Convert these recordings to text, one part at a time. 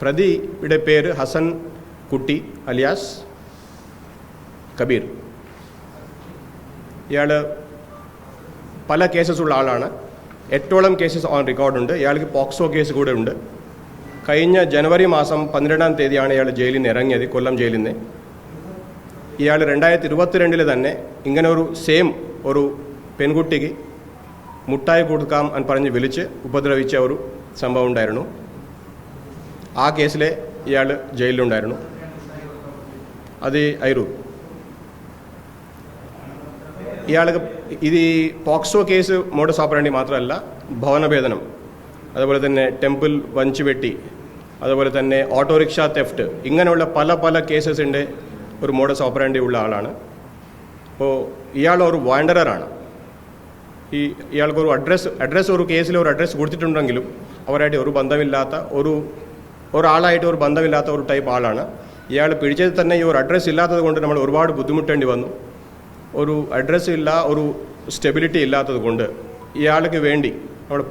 പ്രതിയുടെ പേര് ഹസൻ കുട്ടി അലിയാസ് കബീർ. ഇയാൾ പല കേസസുള്ള ആളാണ്. 8ഓളം കേസസ് ഓൺ റെക്കോർഡുണ്ട്. ഇയാൾക്ക് പോക്സോ കേസ് കൂടെ ഉണ്ട്. കഴിഞ്ഞ ജനുവരി മാസം 12-ാം തീയതിയാണ് ഇയാൾ ജയിലിൽ നിന്ന് ഇറങ്ങിയത്, കൊല്ലം ജയിലിൽ നിന്ന്. ഇയാൾ 2022 തന്നെ ഇങ്ങനെ ഒരു പെൺകുട്ടിക്ക് മുട്ടായി കൊടുക്കാം എന്ന് പറഞ്ഞ് വിളിച്ച് ഉപദ്രവിച്ച ഒരു സംഭവം ഉണ്ടായിരുന്നു. ആ കേസിലെ ഇയാൾ ജയിലിലുണ്ടായിരുന്നു. അത് അയിരൂർ. ഇയാൾക്ക് ഇത് ഈ പോക്സോ കേസ് മോഡസ് ഓപ്പറാൻഡി മാത്രമല്ല, ഭവനഭേദനം, അതുപോലെ തന്നെ ടെമ്പിൾ വഞ്ചുവെട്ടി, അതുപോലെ തന്നെ ഓട്ടോറിക്ഷ തെഫ്റ്റ്, ഇങ്ങനെയുള്ള പല കേസസിൻ്റെ ഒരു മോഡസ് ഓപ്പറാൻഡി ഉള്ള ആളാണ്. അപ്പോൾ ഇയാൾ ഒരു വാണ്ടററാണ്. ഇയാൾക്കൊരു അഡ്രസ്സ് ഒരു കേസിൽ ഒരു അഡ്രസ്സ് കൊടുത്തിട്ടുണ്ടെങ്കിലും അവരായിട്ട് ഒരു ബന്ധമില്ലാത്ത ഒരാളായിട്ട് ഒരു ബന്ധമില്ലാത്ത ഒരു ടൈപ്പ് ആളാണ്. ഇയാൾ പിടിച്ചത് തന്നെ ഈ ഒരു അഡ്രസ്സ് ഇല്ലാത്തത് കൊണ്ട് നമ്മൾ ഒരുപാട് ബുദ്ധിമുട്ടേണ്ടി വന്നു. ഒരു അഡ്രസ്സ് ഇല്ല, ഒരു സ്റ്റെബിലിറ്റി ഇല്ലാത്തത് കൊണ്ട് ഇയാൾക്ക് വേണ്ടി നമ്മൾ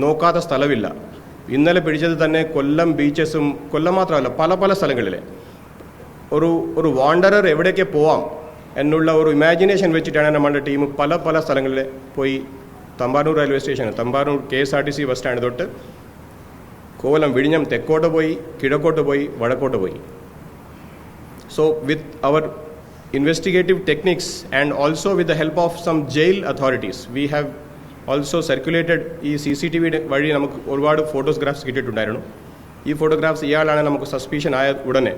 നോക്കാത്ത സ്ഥലമില്ല. ഇന്നലെ പിടിച്ചത് തന്നെ കൊല്ലം ബീച്ചസും, കൊല്ലം മാത്രമല്ല പല സ്ഥലങ്ങളിലെ ഒരു വാണ്ടറർ എവിടേക്ക് പോവാം എന്നുള്ള ഒരു ഇമാജിനേഷൻ വെച്ചിട്ടാണ് നമ്മുടെ ടീം പല സ്ഥലങ്ങളിൽ പോയി. Thampanoor railway station, Thampanoor KSRTC bus stand തൊട്ട് കോലം, വിഴിഞ്ഞം തെക്കോട്ട് പോയി, കിഴക്കോട്ട് പോയി, വടക്കോട്ട് പോയി. So with our investigative techniques and also with the help of some jail authorities, we have also circulated ഈ CCTV വഴി നമുക്ക് ഒരുപാട് ഫോട്ടോഗ്രാഫ്സ് കിട്ടിയിട്ടുണ്ടായിരുന്നു. ഈ ഫോട്ടോഗ്രാഫ്സ് ഇയാളാണ് നമുക്ക് സസ്പീഷൻ ആയ ഉടനെ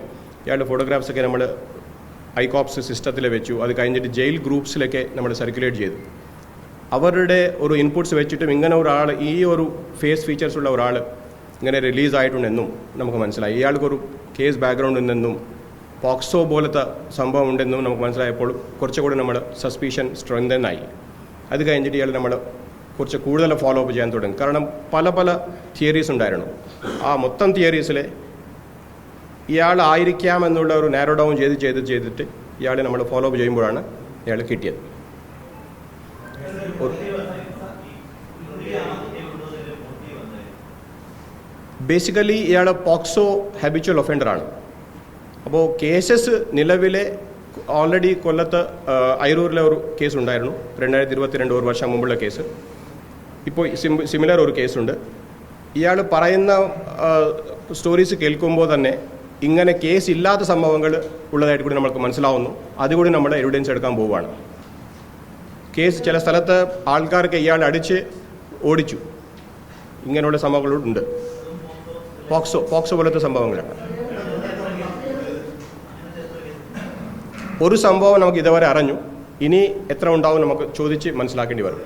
ഇയാളുടെ ഫോട്ടോഗ്രാഫ്സൊക്കെ നമ്മൾ ഐകോപ്സ് സിസ്റ്റത്തിൽ വെച്ചു. അത് കഴിഞ്ഞിട്ട് ജയിൽ ഗ്രൂപ്പ്സിലൊക്കെ നമ്മൾ സർക്കുലേറ്റ് ചെയ്തു. അവരുടെ ഒരു ഇൻപുട്സ് വെച്ചിട്ടും ഇങ്ങനെ ഒരാൾ, ഈ ഒരു ഫേസ് ഫീച്ചേഴ്സ് ഉള്ള ഒരാൾ ഇങ്ങനെ റിലീസായിട്ടുണ്ടെന്നും നമുക്ക് മനസ്സിലായി. ഇയാൾക്കൊരു കേസ് ബാക്ക്ഗ്രൗണ്ട് ഉണ്ടെന്നും പോക്സോ പോലത്തെ സംഭവം ഉണ്ടെന്നും നമുക്ക് മനസ്സിലായപ്പോൾ കുറച്ചുകൂടി നമ്മൾ സസ്പീഷൻ സ്ട്രെങ്തൻ ആയി. അത് കഴിഞ്ഞിട്ട് ഇയാൾ നമ്മൾ കുറച്ച് കൂടുതൽ ഫോളോ അപ്പ് ചെയ്യാൻ തുടങ്ങി. കാരണം പല തിയറീസ് ഉണ്ടായിരുന്നു. ആ മൊത്തം തിയറീസിൽ ഇയാളായിരിക്കാമെന്നുള്ള ഒരു നാരോ ഡൗൺ ചെയ്തിട്ട് ഇയാളെ നമ്മൾ ഫോളോ അപ്പ് ചെയ്യുമ്പോഴാണ് ഇയാൾ കിട്ടിയത്. ബേസിക്കലി ഇയാൾ പോക്സോ ഹാബിച്വൽ ഒഫൻഡറാണ്. അപ്പോൾ കേസസ് നിലവിലെ ഓൾറെഡി കൊല്ലത്ത് അയിരൂരിലെ ഒരു കേസ് ഉണ്ടായിരുന്നു, 2022 ഒരു വർഷം മുമ്പുള്ള കേസ്. ഇപ്പോൾ സിമിലർ ഒരു കേസുണ്ട്. ഇയാൾ പറയുന്ന സ്റ്റോറീസ് കേൾക്കുമ്പോൾ തന്നെ ഇങ്ങനെ കേസ് ഇല്ലാത്ത സംഭവങ്ങൾ ഉള്ളതായിട്ട് കൂടി നമ്മൾക്ക് മനസ്സിലാവുന്നു. അതുകൂടി നമ്മൾ എവിഡൻസ് എടുക്കാൻ പോവുകയാണ്. കേസ് ചില സ്ഥലത്ത് ആൾക്കാർക്ക് ഇയാൾ അടിച്ച് ഓടിച്ചു, ഇങ്ങനെയുള്ള സംഭവങ്ങളുണ്ട്. പോക്സോ പോലത്തെ സംഭവങ്ങളാണ്. ഒരു സംഭവം നമുക്ക് ഇതുവരെ അറിഞ്ഞു, ഇനി എത്ര ഉണ്ടാവും നമുക്ക് ചോദിച്ച് മനസ്സിലാക്കേണ്ടി വരും.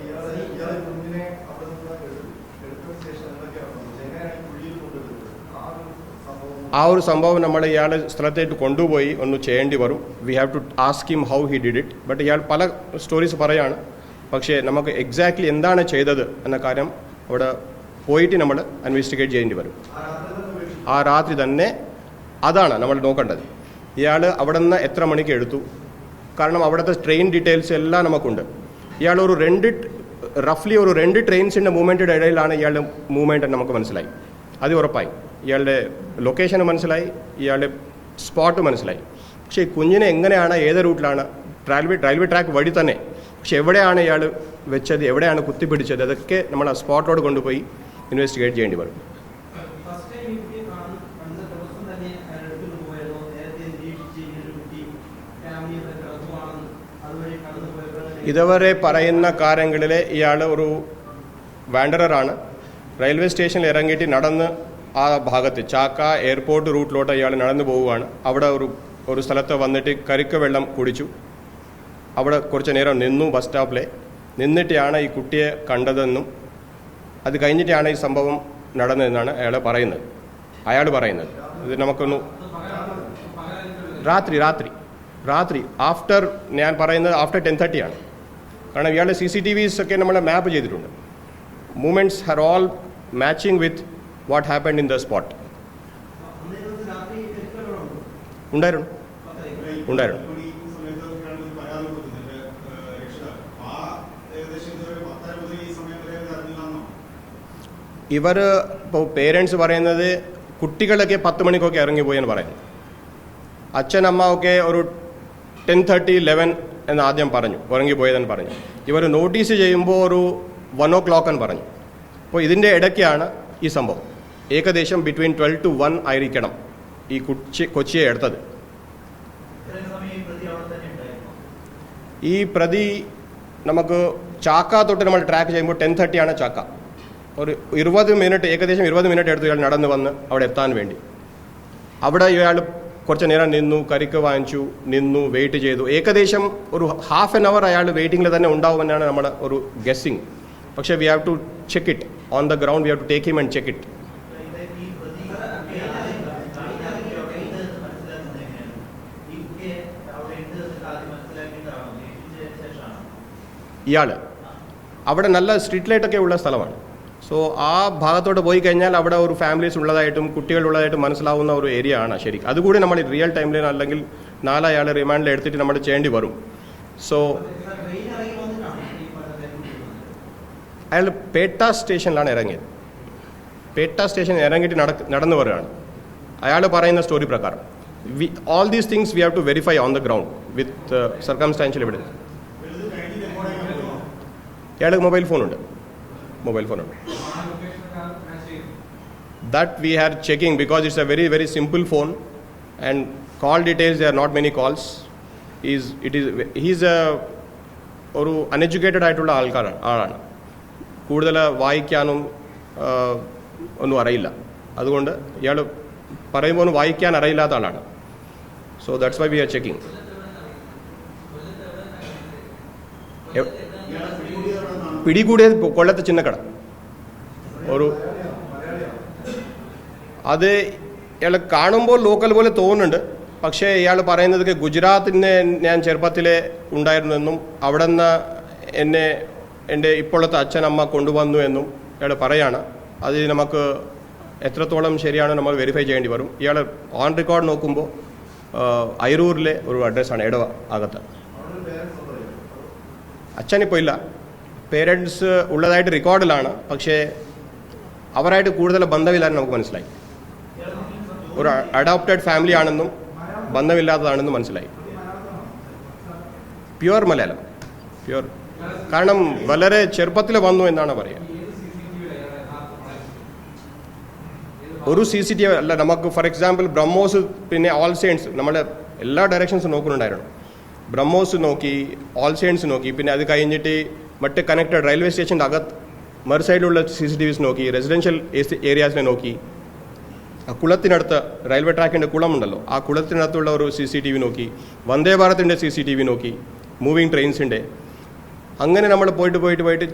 ആ ഒരു സംഭവം നമ്മൾ ഇയാളെ സ്ഥലത്തേക്ക് കൊണ്ടുപോയി ഒന്ന് ചെയ്യേണ്ടി വരും. We have to ask him how he did it. But ഇയാൾ പല സ്റ്റോറീസ് പറയാണ്. പക്ഷേ നമുക്ക് എക്സാക്ട്ലി എന്താണ് ചെയ്തത് എന്ന കാര്യം അവിടെ പോയിട്ട് നമ്മൾ ഇൻവെസ്റ്റിഗേറ്റ് ചെയ്യേണ്ടി വരും. ആ രാത്രി തന്നെ അതാണ് നമ്മൾ നോക്കേണ്ടത്. ഇയാൾ അവിടെ നിന്ന് എത്ര മണിക്ക് എടുത്തു, കാരണം അവിടുത്തെ ട്രെയിൻ ഡീറ്റെയിൽസ് എല്ലാം നമുക്കുണ്ട്. ഇയാൾ റഫ്ലി ഒരു 2 ട്രെയിൻസിൻ്റെ മൂവ്മെൻറ്റിൻ്റെ ഇടയിലാണ് ഇയാളുടെ മൂവ്മെൻറ്റ് നമുക്ക് മനസ്സിലായി. അത് ഉറപ്പായി. ഇയാളുടെ ലൊക്കേഷൻ മനസ്സിലായി, ഇയാളുടെ സ്പോട്ട് മനസ്സിലായി. പക്ഷേ കുഞ്ഞിനെ എങ്ങനെയാണ്, ഏത് റൂട്ടിലാണ്, റെയിൽവേ ട്രാക്ക് വഴി തന്നെ, പക്ഷെ എവിടെയാണ് ഇയാൾ വെച്ചത്, എവിടെയാണ് കുത്തിപ്പിടിച്ചത്, അതൊക്കെ നമ്മൾ ആ സ്പോട്ടോട് കൊണ്ടുപോയി ഇൻവെസ്റ്റിഗേറ്റ് ചെയ്യേണ്ടി വരും. ഇതുവരെ പറയുന്ന കാര്യങ്ങളിൽ ഇയാൾ ഒരു വാണ്ടററാണ്. റെയിൽവേ സ്റ്റേഷനിൽ ഇറങ്ങിയിട്ട് നടന്ന് ആ ഭാഗത്ത് ചാക്ക എയർപോർട്ട് റൂട്ടിലോട്ട് ഇയാൾ നടന്നു പോവുകയാണ്. അവിടെ ഒരു സ്ഥലത്ത് വന്നിട്ട് കരിക്ക് വെള്ളം കുടിച്ചു. അവിടെ കുറച്ച് നേരം നിന്നു, ബസ് സ്റ്റോപ്പിൽ നിന്നിട്ടാണ് ഈ കുട്ടിയെ കണ്ടതെന്നും അത് കഴിഞ്ഞിട്ടാണ് ഈ സംഭവം നടന്നതെന്നാണ് അയാൾ പറയുന്നത്. ഇത് നമുക്കൊന്ന് രാത്രി ആഫ്റ്റർ, ഞാൻ പറയുന്നത് ആഫ്റ്റർ 10:30 ആണ്. കാരണം ഇയാളുടെ CCTVs ഒക്കെ നമ്മൾ മാപ്പ് ചെയ്തിട്ടുണ്ട്. Movements are all matching with what happened in the spot. ഉണ്ടായിരുന്നു. ഇവർ ഇപ്പോൾ പേരൻസ് പറയുന്നത് കുട്ടികളൊക്കെ 10 മണിക്കൊക്കെ ഇറങ്ങിപ്പോയെന്ന് പറയുന്നു. അച്ഛൻ അമ്മ ഒക്കെ ഒരു 10:30, 11 എന്ന് ആദ്യം പറഞ്ഞു, ഉറങ്ങിപ്പോയതെന്ന് പറഞ്ഞു. ഇവർ നോട്ടീസ് ചെയ്യുമ്പോൾ ഒരു 1 o'clock എന്ന് പറഞ്ഞു. അപ്പോൾ ഇതിൻ്റെ ഇടയ്ക്കാണ് ഈ സംഭവം. ഏകദേശം ബിറ്റ്വീൻ 12 to 1 ആയിരിക്കണം ഈ കൊച്ചിയെ എടുത്തത്. ഈ പ്രതി നമുക്ക് ചാക്ക തൊട്ട് നമ്മൾ ട്രാക്ക് ചെയ്യുമ്പോൾ 10:30 ആണ് ചാക്ക. ഒരു 20 മിനിറ്റ്, ഏകദേശം 20 മിനിറ്റ് എടുത്ത് ഇയാൾ നടന്നു വന്ന് അവിടെ എത്താൻ വേണ്ടി. അവിടെ ഇയാൾ കുറച്ച് നേരം നിന്നു, കരിക്ക് വാങ്ങിച്ചു, നിന്നു, വെയിറ്റ് ചെയ്തു. ഏകദേശം ഒരു ഹാഫ് ആൻ അവർ അയാൾ വെയിറ്റിംഗിൽ തന്നെ ഉണ്ടാവുമെന്നാണ് നമ്മുടെ ഒരു ഗസ്സിങ്. പക്ഷേ we have to check it on the ground. We have to take him and check it. ഇയാൾ അവിടെ നല്ല സ്ട്രീറ്റ് ലൈറ്റൊക്കെ ഉള്ള സ്ഥലമാണ്. സോ ആ ഭാഗത്തോട്ട് പോയി കഴിഞ്ഞാൽ അവിടെ ഒരു ഫാമിലീസ് ഉള്ളതായിട്ടും കുട്ടികളുള്ളതായിട്ടും മനസ്സിലാവുന്ന ഒരു ഏരിയ ആണ് ശരിക്കും. അതുകൂടി നമ്മൾ റിയൽ ടൈമിൽ അല്ലെങ്കിൽ 4 അയാൾ റിമാൻഡിൽ എടുത്തിട്ട് നമ്മൾ ചെയ്യേണ്ടി വരും. സോ അയാൾ പേട്ട സ്റ്റേഷനിലാണ് ഇറങ്ങിയത്. പേട്ട സ്റ്റേഷൻ ഇറങ്ങിയിട്ട് നടന്നു വരികയാണ്. അയാൾ പറയുന്ന സ്റ്റോറി പ്രകാരം all these things we have to verify on the ground with circumstantial evidence. ഇയാൾക്ക് മൊബൈൽ ഫോണുണ്ട്. That we are checking because it's a very, very simple phone and call details, there are not many calls. He's a ഒരു uneducated ആയിട്ടുള്ള ആളാണ്. കൂടുതൽ വായിക്കാനും ഒന്നും അറിയില്ല. അതുകൊണ്ട് ഇയാൾ പറയുമ്പോൾ വായിക്കാൻ അറിയില്ലാത്ത ആളാണ്. So that's why we are checking. പിടികൂടിയത് കൊല്ലത്ത് ചിന്നക്കട. അത് ഇയാൾ കാണുമ്പോൾ ലോക്കൽ പോലെ തോന്നുന്നുണ്ട്. പക്ഷേ ഇയാൾ പറയുന്നത് ഗുജറാത്തിനെ ഞാൻ ചെറുപ്പത്തിലെ ഉണ്ടായിരുന്നെന്നും അവിടെ നിന്ന് എൻ്റെ ഇപ്പോഴത്തെ അച്ഛനമ്മ കൊണ്ടുവന്നു എന്നും ഇയാൾ പറയാണ്. അത് നമുക്ക് എത്രത്തോളം ശരിയാണ് നമ്മൾ വെരിഫൈ ചെയ്യേണ്ടി വരും. ഇയാൾ ഓൺ റെക്കോർഡ് നോക്കുമ്പോൾ അയിരൂരിലെ ഒരു അഡ്രസ്സാണ്, എടവ അകത്ത്. അച്ഛനിപ്പോൾ ഇല്ല, പേരൻസ് ഉള്ളതായിട്ട് റെക്കോർഡിലാണ്. പക്ഷേ അവരായിട്ട് കൂടുതൽ ബന്ധമില്ലാന്ന് നമുക്ക് മനസ്സിലായി. ഒരു അഡോപ്റ്റഡ് ഫാമിലി ആണെന്നും ബന്ധമില്ലാത്തതാണെന്നും മനസ്സിലായി. Pure Malayalam, pure. കാരണം വളരെ ചെറുപ്പത്തിൽ വന്നു എന്നാണ് പറയുക. ഒരു CCTV അല്ല നമുക്ക്. ഫോർ എക്സാമ്പിൾ ബ്രഹ്മോസ്, പിന്നെ ഓൾ സെയിൻസ്, നമ്മുടെ എല്ലാ ഡയറക്ഷൻസും നോക്കുന്നുണ്ടായിരുന്നു. ബ്രഹ്മോസ് നോക്കി, ഓൾ സെയിൻസ് നോക്കി, പിന്നെ അത് കഴിഞ്ഞിട്ട് മറ്റ് കണക്റ്റഡ് റെയിൽവേ സ്റ്റേഷൻ്റെ അകത്ത് മറു സൈഡിലുള്ള CCTVs നോക്കി, റെസിഡൻഷ്യൽ ഏരിയാസിനെ നോക്കി, കുളത്തിനടുത്ത് റെയിൽവേ ട്രാക്കിൻ്റെ കുളമുണ്ടല്ലോ, ആ കുളത്തിനടുത്തുള്ള ഒരു CCTV നോക്കി, വന്ദേ ഭാരതിൻ്റെ CCTV നോക്കി, മൂവിങ് ട്രെയിൻസിൻ്റെ. അങ്ങനെ നമ്മൾ പോയിട്ട്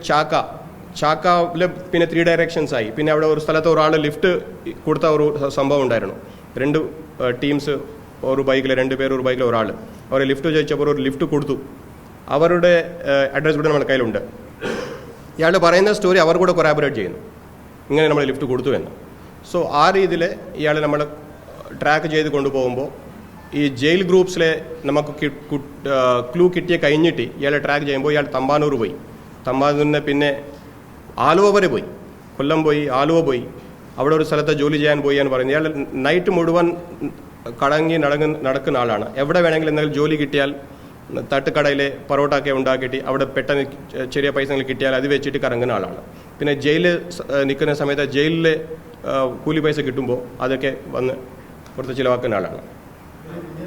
ചാക്കയിൽ പിന്നെ 3 directions ആയി. പിന്നെ അവിടെ ഒരു സ്ഥലത്ത് ഒരാൾ ലിഫ്റ്റ് കൊടുത്ത ഒരു സംഭവം ഉണ്ടായിരുന്നു. 2 ടീംസ് ഒരു ബൈക്കിൽ, 2 പേർ ഒരു ബൈക്കിൽ, ഒരാൾ അവരെ ലിഫ്റ്റ് ചോദിച്ചപ്പോൾ ഒരു ലിഫ്റ്റ് കൊടുത്തു. അവരുടെ അഡ്രസ് കൂടെ നമ്മുടെ കയ്യിലുണ്ട്. ഇയാൾ പറയുന്ന സ്റ്റോറി അവർ കൂടെ കൊറാബറേറ്റ് ചെയ്യുന്നു, ഇങ്ങനെ നമ്മൾ ലിഫ്റ്റ് കൊടുത്തു എന്ന്. സോ ആ രീതിയിൽ ഇയാൾ നമ്മൾ ട്രാക്ക് ചെയ്ത് കൊണ്ടുപോകുമ്പോൾ ഈ ജയിൽ ഗ്രൂപ്പ്സിലെ നമുക്ക് ക്ലൂ കിട്ടിയ കഴിഞ്ഞിട്ട് ഇയാളെ ട്രാക്ക് ചെയ്യുമ്പോൾ ഇയാൾ തമ്പാനൂർ പോയി. തമ്പാനൂരിന് പിന്നെ ആലുവ വരെ പോയി, കൊല്ലം പോയി, ആലുവ പോയി. അവിടെ ഒരു സ്ഥലത്ത് ജോലി ചെയ്യാൻ പോയി എന്ന് പറയുന്നത്. ഇയാൾ നൈറ്റ് മുഴുവൻ കടങ്ങി നടക്കുന്ന ആളാണ്. എവിടെ വേണമെങ്കിലും എന്തെങ്കിലും ജോലി കിട്ടിയാൽ തട്ടുകടയിലെ പൊറോട്ട ഒക്കെ ഉണ്ടാക്കിയിട്ട് അവിടെ പെട്ടെന്ന് ചെറിയ പൈസകൾ കിട്ടിയാൽ അത് വെച്ചിട്ട് കറങ്ങുന്ന ആളാണ്. പിന്നെ ജയിലിൽ നിൽക്കുന്ന സമയത്ത് ജയിലിലെ കൂലി പൈസ കിട്ടുമ്പോൾ അതൊക്കെ വന്ന് പുറത്ത് ചിലവാക്കുന്ന ആളാണ്.